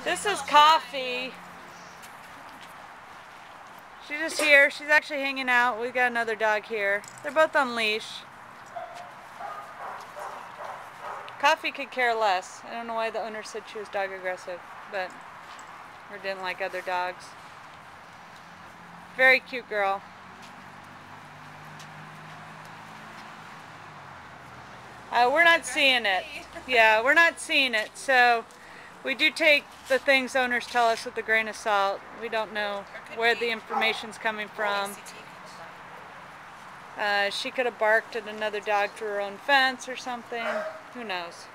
This is Coffee. She's just here. She's actually hanging out. We've got another dog here. They're both on leash. Coffee could care less. I don't know why the owner said she was dog aggressive, but or didn't like other dogs. Very cute girl. We're not seeing it. Yeah, we're not seeing it. So we do take the things owners tell us with a grain of salt. We don't know where the information's coming from. She could have barked at another dog through her own fence or something. Who knows?